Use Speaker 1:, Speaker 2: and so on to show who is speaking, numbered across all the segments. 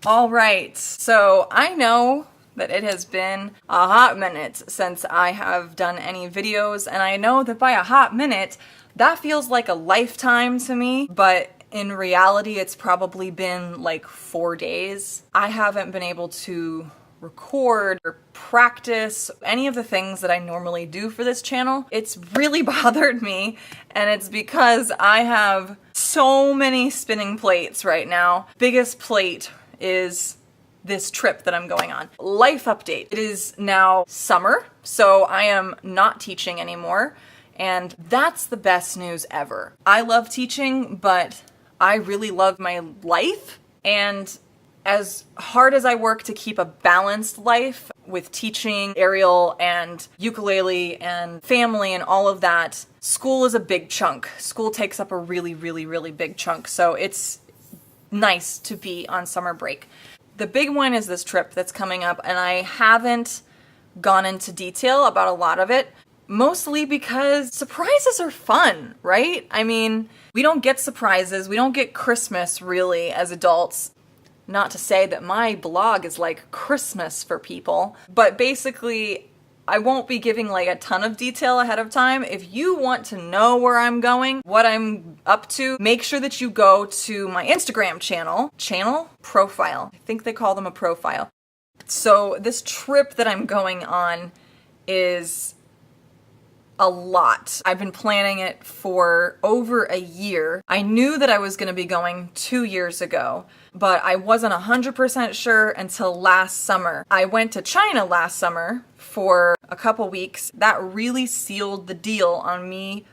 Speaker 1: All right, so I know that it has been a hot minute since I have done any videos, and I know that by a hot minute, that feels like a lifetime to me, but in reality, it's probably been like 4 days. I haven't been able to record or practice any of the things that I normally do for this channel. It's really bothered me, and it's because I have so many spinning plates right now. Biggest plate is this trip that I'm going on. Life update. It is now summer, so I am not teaching anymore, and that's the best news ever. I love teaching, but I really love my life, and as hard as I work to keep a balanced life with teaching, aerial, and ukulele, and family, and all of that, school is a big chunk. School takes up a really, really, really big chunk, so it's nice to be on summer break. The big one is this trip that's coming up, and I haven't gone into detail about a lot of it, mostly because surprises are fun, right? I mean, we don't get surprises, we don't get Christmas really as adults. Not to say that my blog is like Christmas for people, but basically I won't be giving like a ton of detail ahead of time. If you want to know where I'm going, what I'm up to, make sure that you go to my Instagram profile. I think they call them a profile. So this trip that I'm going on is a lot. I've been planning it for over a year. I knew that I was going to be going 2 years ago, but I wasn't 100% sure until last summer. I went to China last summer for a couple weeks. That really sealed the deal on me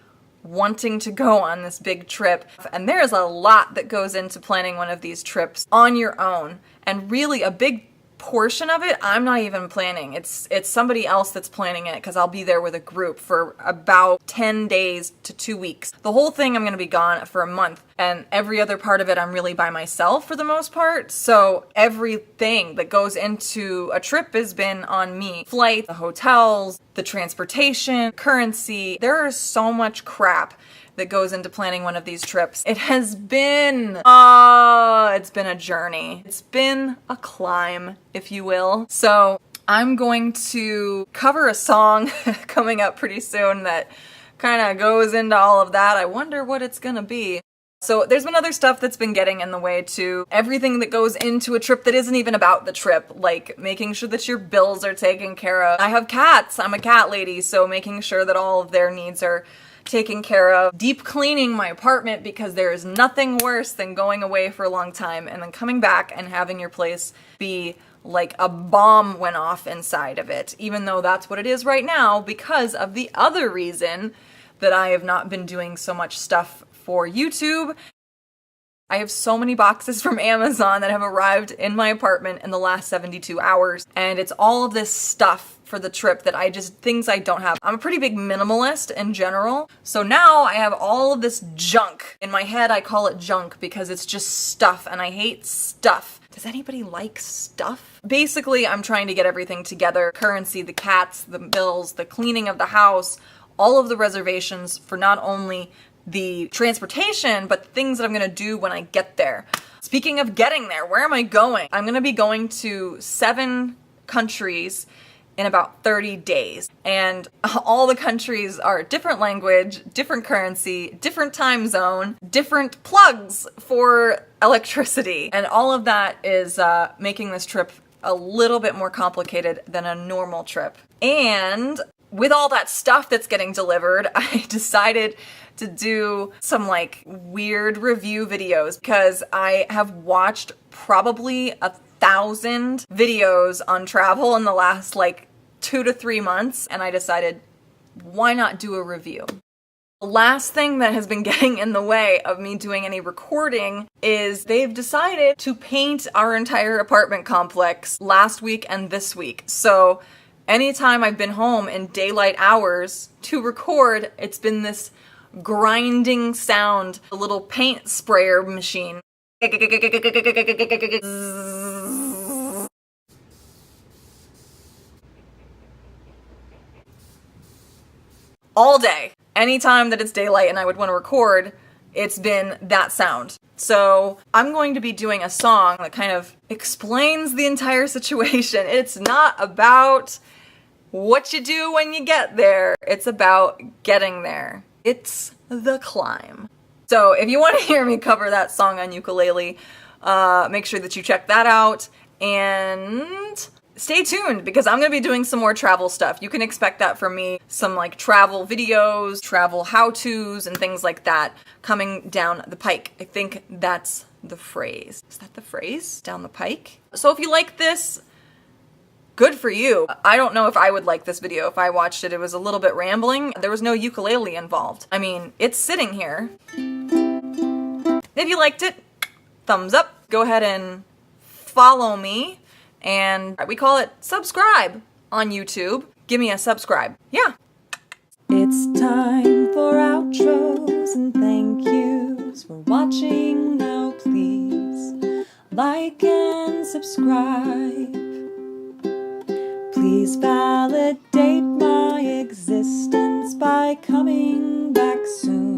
Speaker 1: wanting to go on this big trip. And there's a lot that goes into planning one of these trips on your own. And really a big portion of it, I'm not even planning. It's somebody else that's planning it because I'll be there with a group for about 10 days to 2 weeks. The whole thing I'm going to be gone for a month, and every other part of it I'm really by myself for the most part. So everything that goes into a trip has been on me. Flight, the hotels, the transportation, currency. There is so much crap that goes into planning one of these trips. It has been, it's been a journey. It's been a climb, if you will. So I'm going to cover a song coming up pretty soon that kind of goes into all of that. I wonder what it's gonna be. So there's been other stuff that's been getting in the way too. Everything that goes into a trip that isn't even about the trip, like making sure that your bills are taken care of. I have cats, I'm a cat lady, so making sure that all of their needs are taken care of. Deep cleaning my apartment, because there is nothing worse than going away for a long time and then coming back and having your place be like a bomb went off inside of it, even though that's what it is right now because of the other reason that I have not been doing so much stuff for YouTube. I have so many boxes from Amazon that have arrived in my apartment in the last 72 hours, and it's all of this stuff for the trip that things I don't have. I'm a pretty big minimalist in general, so now I have all of this junk. In my head, I call it junk because it's just stuff, and I hate stuff. Does anybody like stuff? Basically, I'm trying to get everything together. Currency, the cats, the bills, the cleaning of the house, all of the reservations for not only the transportation, but the things that I'm gonna do when I get there. Speaking of getting there, where am I going? I'm gonna be going to 7 countries in about 30 days. And all the countries are different language, different currency, different time zone, different plugs for electricity. And all of that is making this trip a little bit more complicated than a normal trip. And with all that stuff that's getting delivered, I decided to do some like weird review videos because I have watched probably 1,000 videos on travel in the last like 2 to 3 months, and I decided, why not do a review? The last thing that has been getting in the way of me doing any recording is they've decided to paint our entire apartment complex last week and this week. So anytime I've been home in daylight hours to record, it's been this grinding sound, a little paint sprayer machine. All day. Anytime that it's daylight and I would want to record, it's been that sound. So I'm going to be doing a song that kind of explains the entire situation. It's not about what you do when you get there. It's about getting there. It's the climb. So if you want to hear me cover that song on ukulele, make sure that you check that out and stay tuned because I'm going to be doing some more travel stuff. You can expect that from me. Some like travel videos, travel how-tos, and things like that coming down the pike. I think that's the phrase. Is that the phrase? Down the pike? So if you like this, good for you. I don't know if I would like this video if I watched it. It was a little bit rambling. There was no ukulele involved. I mean, it's sitting here. If you liked it, thumbs up. Go ahead and follow me. And we call it subscribe on YouTube. Give me a subscribe. Yeah. It's time for outros and thank yous for watching. Now please like and subscribe. Please validate my existence by coming back soon.